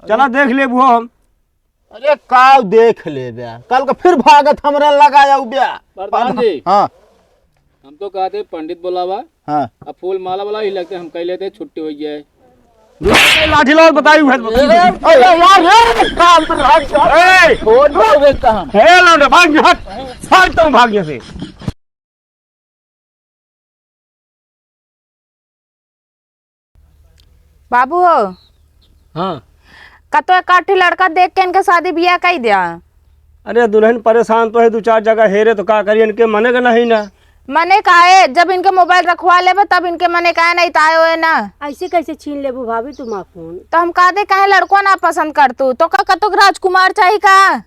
चला देख ले वो हम। अरे का देख ले बया, कल का फिर भागत हमरा लगाया बया। प्रधान जी, हाँ हम तो कहते पंडित बोलावा, हाँ अब फूल माला वाला ही लगते, हम कह लेते छुट्टी हो जाए। लाठी लाल बताई हुए भाग गया से। बाबू हो हाँ कतो काठी लड़का देख के इनके शादी ब्याह कर दिया। अरे दुल्हन परेशान तो है, दो चार जगह हेरे तो का करिए, इनके मने का नहीं ना। मने काहे जब इनके मोबाइल रखवा लेबे तब इनके मने काहे नहीं तायो है ना। ऐसे कैसे छीन लेबू भाभी तुम फोन? तो हम कहा दे काहे लड़को ना पसंद कर तू तो का कतो राजकुमार चाहिए का?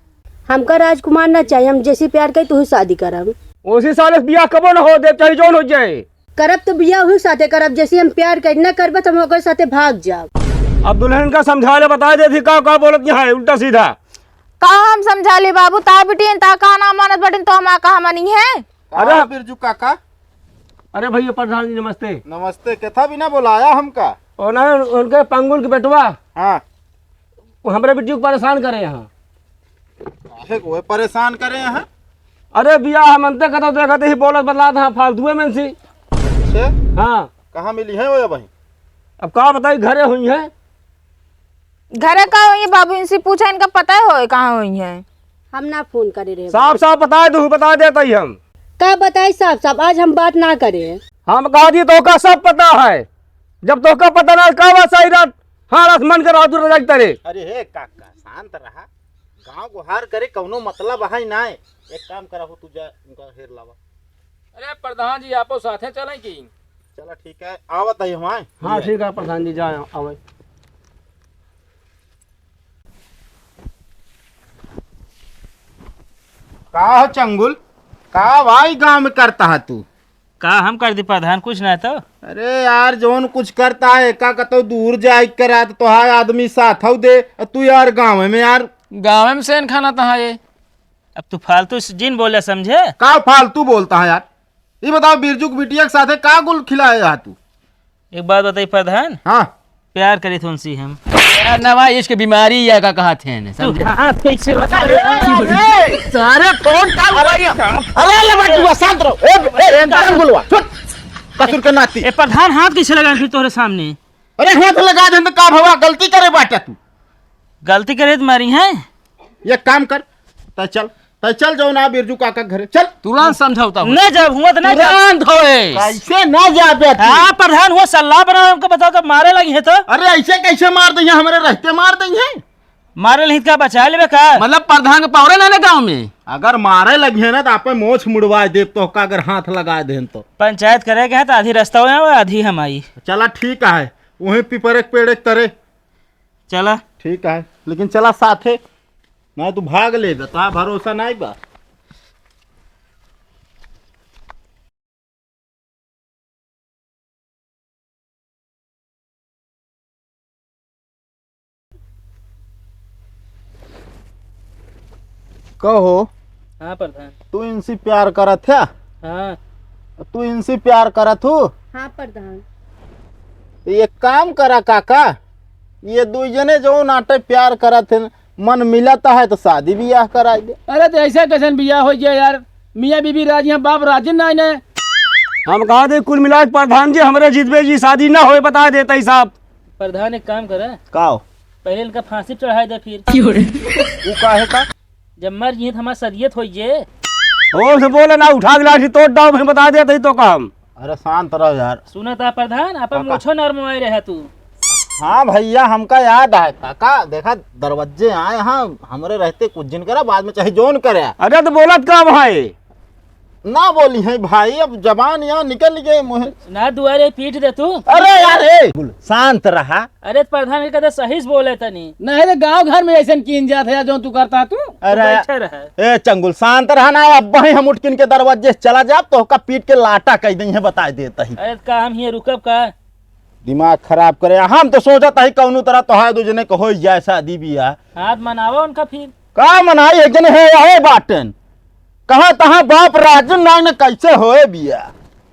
हमका राजकुमार ना चाहिए, हम जैसी प्यार करी तो शादी करब। उसी साल बियाह कबो न हो दे, चाहे जोन हो जाए। करब तो बिया हुई साथे करब, जैसे हम प्यार कर ना करब तो हम ओकर साथे भाग जाब। अब दुल्हन का समझा ले, बता दे थी का बोलत यहाँ है उल्टा सीधा। का हम समझा ले बाबू, ता बेटी ता का ना मानत बटिन तो हम कहा मनी है। अरे बिरजू काका, अरे भैया प्रधान जी नमस्ते। नमस्ते। कथा भी ना बुलाया हमका? और ना उनके पंगुल के बेटवा हाँ हमारे बेटी को परेशान करे यहाँ। वो परेशान करे हैं। अरे बिया हम अंते कतो देखते ही बोलत बदला था फालतू में सी। अच्छा हाँ कहाँ मिली है वो भाई? अब का बताई, घरे हुई है। घरे का हुई है बाबू, इनसे पूछा इनका पता है कहाँ हुई है। हम ना फोन करे रहे। साफ साफ बता दू, बता देता ही हम। का बताई साहब साहब, आज हम बात ना करे। हम कहा दिए तो का सब पता है, जब तो का पता ना का बात सही रात। हाँ रात मन कर दूर रख तरे। अरे हे काका शांत रहा, गांव गुहार करे कौनो मतलब है ना। एक काम करा हो, तुझा उनका हेर लावा। अरे प्रधान जी आपो साथे चले की? चला ठीक है, आवत है हम। हाँ ठीक है प्रधान जी, जाए आवे। का हो चंगुल, का भाई गांव में करता है तू? का हम कर दी प्रधान, कुछ ना तो। अरे यार जोन कुछ करता है का कतो दूर जाए करा तो हाय आदमी साथ हो दे, तू यार गांव में यार गाँव में सेन खाना था ये। अब तू फालतू जिन बोले समझे। का फालतू बोलता है यार? ये बताओ बिरजू की बिटिया के साथे का गुल खिलाया तू? एक बात बताई प्रधान, हाँ प्यार करी थी उनसे हम। यार नवा इसके बीमारी या का कहा थे समझे। सारे कौन अरे ले बटुआ शांत रहो। ए चंगुलवा छुट, कसूर के नाती। ए प्रधान हाथ कैसे लगा फिर तोरे सामने? अरे हाथ लगा दे तो का भवा, गलती करे बाटा तू। गलती करे तुम्हारी है। ये काम कर, तय चल जाओ ना बिरजू काका घरे चल। तुरंत समझौता हो। न जब हुआ तो न तुरंत होए। कैसे ना जाबे तू? हाँ प्रधान हुआ सलाह बना हमको बताओ, तो मारे लगी है तो। अरे ऐसे कैसे मार दी है, हमारे रहते मार दी है। मारे नहीं का बचा ले का। मतलब प्रधान के पावरे ना गाँव में अगर मारे लगी है ना तो आप मोछ मुड़वा दे तो का, अगर हाथ लगा दे तो। पंचायत करे है तो आधी रास्ता हो आधी हम आई। चला ठीक है, वहीं पिपर एक पेड़ एक तरे। चला ठीक है लेकिन चला साथे, ना तू भाग ले बता, भरोसा नहीं बा। कहो हाँ प्रधान। तू इनसे प्यार करत है? हाँ तू इनसे प्यार करत हो? हाँ प्रधान। एक काम करा काका, ये दो जने जो नाटे प्यार करत है, मन मिलता है तो शादी ब्याह करा दे। अरे तो ऐसा कैसे बिया हो जाए यार, मियाँ बीबी राजी हैं, बाप राजी ना ने। हम कहा दे कुल मिला के प्रधान जी हमारे जितबे जी शादी ना हो बता देता ही साहब। प्रधान एक काम करे, का पहले इनका फांसी चढ़ाए दे, फिर वो काहे का? जब मर जी तो हमारा सदियत हो जे। और से बोले ना उठा के लाठी तोड़ डाल, मैं बता देता ही तो काम। अरे शांत रहो यार। सुना था प्रधान, अपन मुझो नरमवाए रहे तू। हाँ भैया हमका याद है काका, देखा दरवाजे आए हाँ हमारे रहते कुछ दिन करा, बाद में चाहे जोन करे। अरे तो बोलत का भाई ना बोली है भाई, अब जबान यहाँ निकल गए मुँह। ना दुआरे पीट दे तू। अरे यार ए शांत रहा। अरे प्रधान कहते सही से बोले तनी। नहीं तो गाँव घर में ऐसा कीन जाते है जो तू करता तू। अरे बैठे रहे। ए चंगुल शांत रहना, अब वही हम उठकिन के दरवाजे से चला जा तो का पीट के लाटा कह दी है, बता देता ही। अरे का हम ही रुकब का? दिमाग खराब करे, हम तो सोचता ही कौनो तरह तो है दूजने को हो जाए शादी बियाह। हाथ मनावा उनका फिर। का मनाई, एक जने है बाटन कहा तहा बाप राजन ना न कैसे होए बिया।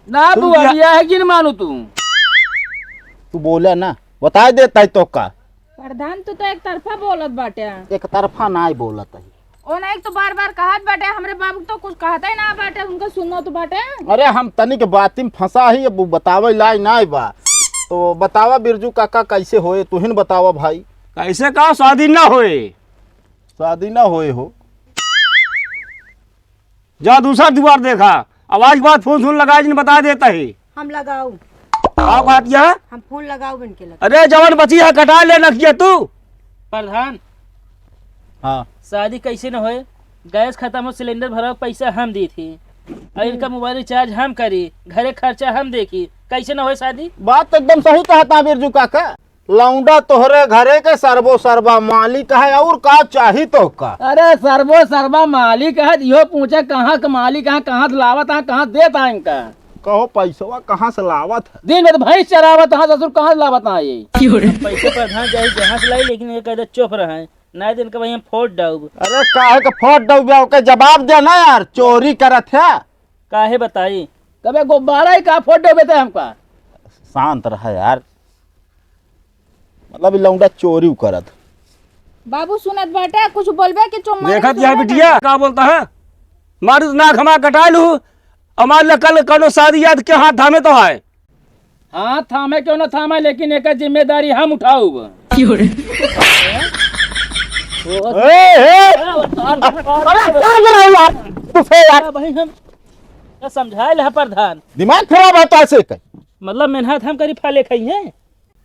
ना बुआ बिया है कि न मानू तू? तू बोले ना बता देता है तो का। प्रधान तू तो एक तरफा बोलत बाटे। एक तरफा ना ही बोलत है। ओ नहीं तो बार बार कहत बाटे, हमरे बाबू तो कुछ कहता ही ना बाटे, उनका सुनो तो बाटे। अरे हम तनिक बाती में फंसा ही, अब बतावे लाई ना बा। तो बतावा बिरजू काका कैसे होए, तुहिन बतावा भाई। कैसे कहा शादी ना होए? शादी ना होए हो? जा दूसरा द्वार देखा, आवाज के बाद फोन लगा जिन बता देता है। हम लगाऊ, क्या बात यह? हम फोन लगाऊ बन के लगा। अरे जवान बची है, कटा लेना किया तू। प्रधान हाँ शादी कैसे न होए? गैस खत्म हो, सिलेंडर भरा, पैसा हम दी थी, और इनका मोबाइल रिचार्ज हम करी, घरे खर्चा हम देखी, कैसे न होए शादी? बात तो एकदम सही कहता बिरजू काका। लौंडा तोहरे घरे के सर्वो सर्वा मालिक है, और का चाही तो का। अरे सर्वो सर्वा मालिक है, इहो पूछे कहाँ का मालिक है, कहाँ से लावत है, कहाँ से देता है इनका। कहो पैसवा कहाँ से लावत है? दिन में तो भैंस चरावत है, ससुर कहाँ से लावत है ये। पैसे प्रधान जाए जहाँ से लाई, लेकिन ये कहते चुप रहे, ना दिन का भैया फोट डाउब। अरे काहे का फोट डूबे के जवाब देना यार, चोरी करत है। काहे बताई? कभी गुब्बारा ही का फोटो बेते हमका। शांत रहा यार, मतलब लौंडा चोरी करत। बाबू सुनत बाटे, कुछ बोलबे कि चुप मारे देखत यह बिटिया क्या बोलता है? मारू नाक हमा कटा लू, हमारे कल कनो शादी याद के हाथ थामे तो है। हाँ थामे क्यों ना थामे, लेकिन एक जिम्मेदारी हम उठाऊ। भाई हम समझाए है प्रधान, दिमाग खराब है तो ऐसे कर। मतलब मेहनत हम करी फाले खाई है।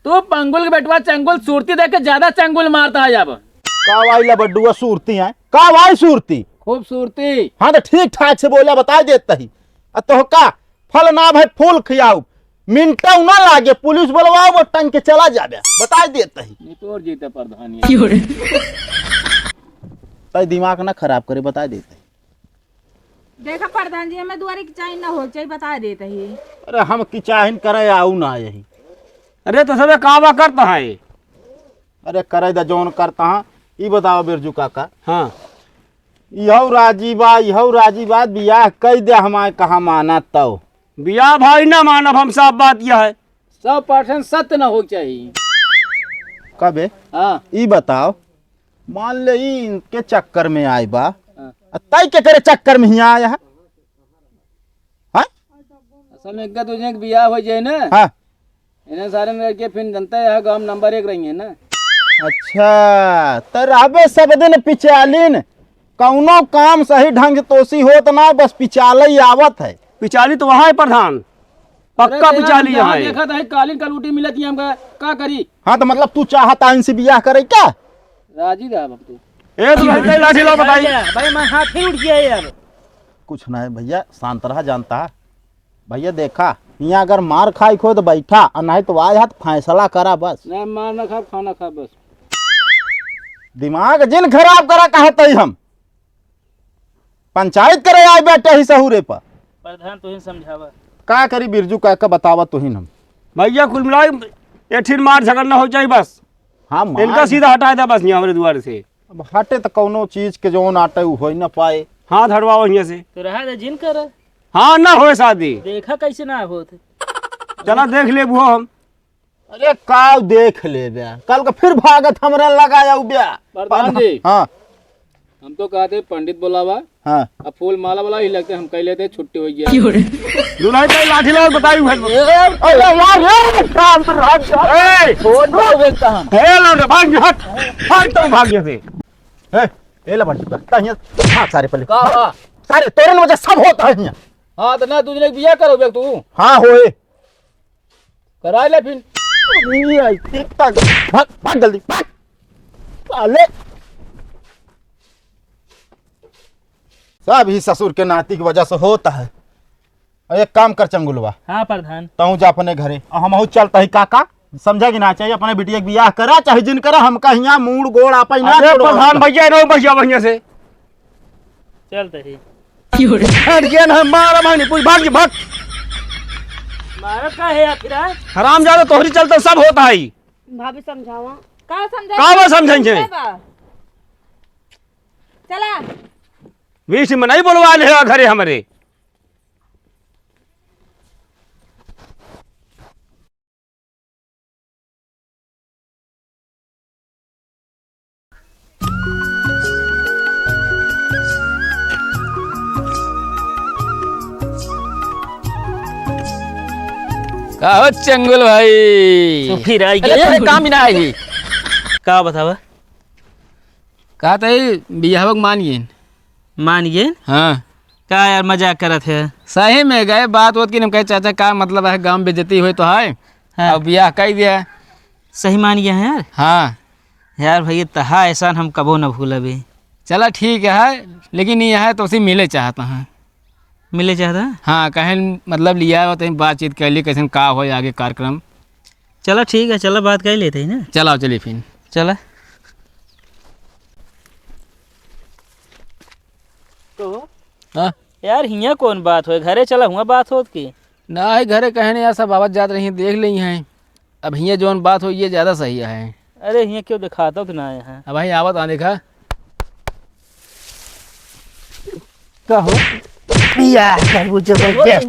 तू पंगुल के बेटवा चंगुल सूरती देख के ज्यादा चंगुल मारता है अब। कावाई ला बड्डुआ सूरती है, कावाई सूरती। खूबसूरती। हाँ तो ठीक ठाक से बोला बता देता ही। तो का फल ना भाई फूल खियाऊ, मिनटा ना लागे, पुलिस बुलवाओ, वो टंग के चला जाबे, बता देता ही। नितोर जीते प्रधान ये। तो दिमाग ना खराब करे, बता देता ही। देखा प्रधान जी, हमें दुआरे की चाय ना हो चाहिए, बता देते ही। अरे हम की चाहन करे आऊ ना यही। अरे तो सब कावा करता है। अरे करे दा जौन करता हाँ, ई बताओ बिरजू काका। हाँ यहू राजी बात बियाह कई दे, हमारे कहा माना तो बिया भाई ना मानब, हम साफ बात यह है। 100% सत्य न हो चाहिए। कबे हाँ ई बताओ, मान ले ई इनके चक्कर में आए बा, हाँ। तय के करे चक्कर में ही आया है? हाँ? असल में एक तुझे बियाह हो जाए ना, हाँ। इन्हें सारे लड़के फिर जनता है गांव नंबर 1 रही है ना। अच्छा तो रहबे सब दिन पिचालीन, कौनो काम सही ढंग से तोसी हो तो ना, बस पिचाल ही आवत है। पिचाली तो वहाँ है प्रधान, पक्का पिचाली यहाँ है। देखा था कालीन कलूटी मिलती है हमका, का करी। हाँ तो मतलब तू चाहता इनसे बियाह करे क्या? राजी रहा अब तू। ए तो लाठी लो बताइए। भाई मैं हाथ ही उठ गया यार। कुछ ना है भैया, शांत रहा, जानता है भैया। देखा यहाँ अगर मार खाई खो तो बैठा, और नहीं तो आज हाथ फैसला करा बस। नहीं मारना खा खाना खा बस। दिमाग जिन खराब करा कहते ही हम पंचायत करे आए बैठे ही सहूरे पर। प्रधान तुहिन समझावा। का करी बिरजू का बतावा तुहिन हम। भैया कुल मिला एक ठीक मार झगड़ना हो चाहिए बस। हाँ इनका सीधा हटा दे बस यहाँ हमारे द्वार से। अब हटे तो कौनो चीज के जो नाटे उ हो न पाए। हाथ हटवाओ यहाँ से। तो रहा दे जिन कर, हाँ ना हो शादी, देखा कैसे ना होत। चला देख ले बुआ हम। अरे काव देख ले बे, कल का फिर भागत हमरा लगाया बे। प्रधान जी हाँ हम तो कहते पंडित बुलावा, हाँ अब फूल माला वाला ही लगते, हम कह लेते छुट्टी हो गया। दुल्हन का लाठी लो बताई भाई। अरे यार ये काम तो भाग हट हट तो भाग यहाँ से। ए ला बंटी तहिया हां सारे पहले सारे तोरन वजह सब होता है यहाँ। हाँ तो ना तुझे बियाह करो बे तू, हाँ होए करा ले फिर। भाग भाग जल्दी भाग साले। सब ही ससुर के नाती की वजह से होता है। एक काम कर चंगुलवा, हाँ प्रधान। तू जा अपने घरे, हम चलता ही काका, समझा कि ना चाहिए अपने बिटिया के बियाह करा, चाहे जिन करा, हमका यहाँ मूड गोड़ आपा ही ना छोड़ो। प्रधान भैया नो भैया भैया से चलते ही हट गया ना, मारा मानी पूछ भाग जी भाग। मारत का है आखिर? हराम ज्यादा तोहरी चलते सब होता है। भाभी समझावा। का समझे? का बा समझेंगे? चला बीच में नहीं बोलवा ले घरे हमारे। कहो चंगुल भाई तो फिर आई अरे गया काम ही ना आई का बतावा कहा था बियाह मानिए मान गए हाँ का यार मजाक करत है। सही में गए बात होत की कहे चाचा का मतलब है गांव बेइज्जती हुई तो है हाँ। अब बियाह कर दिया सही मान गया है यार। हाँ यार भैया तहा एहसान हम कबो न भूलबे। चला ठीक है लेकिन ये है तो उसी मिले चाहता है मिले चाहता हाँ कहें मतलब लिया हो तो बातचीत कर ली कैसे का हो आगे कार्यक्रम। चलो ठीक है चलो बात कर लेते हैं ना। चलाओ चलिए फिर चला तो हाँ यार हियाँ कौन बात हो घरे चला हुआ बात होत की ना ही घरे कहने यार सब आवाज जात रही देख ली हैं अब हियाँ जौन बात हो ये ज़्यादा सही है। अरे हियाँ क्यों दिखाता तो ना यहाँ अब भाई आवत आ देखा कहो या करबू जबरदस्त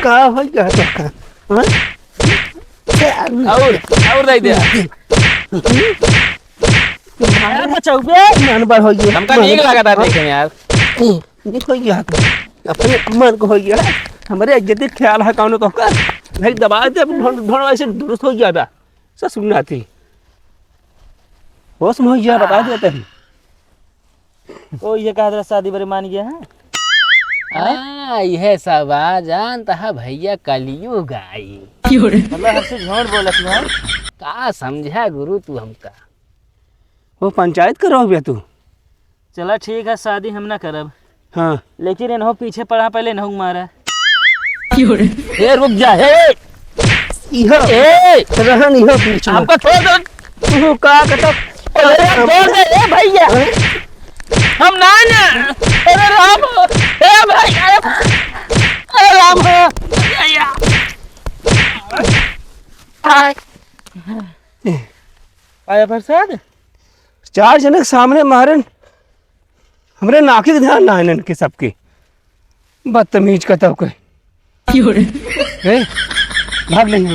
का हो गया तो और दे दिया मन पर हो गया हमका ठीक लगा था देखे में यार नहीं हो गया तो अपने मन को हो गया हमारे इज्जत ख्याल है कौन तो का भाई दबा दे ढोड़ ऐसे दुरुस्त हो गया बा सब सुनना थी होश में हो गया बता देते हैं ओ ये कहा शादी बड़े मान गया है। यह सब जानता है भैया कलियुग आई मतलब हमसे झूठ बोलत है। का समझा गुरु तू हमका वो पंचायत करो भैया तू चला ठीक है शादी हम ना करब हाँ लेकिन इन्हों पीछे पड़ा पहले नहू मारा। ए रुक जा हे इहो ए रहन इहो बीच में हमका छोड़ दो तू का कत छोड़ दे ए भैया हम ना अरे राम ए भाई अरे राम भैया आया प्रसाद चार जने के सामने मारन हमरे नाके के ध्यान ना है इनके सबके बदतमीज कतव के भाग लेंगे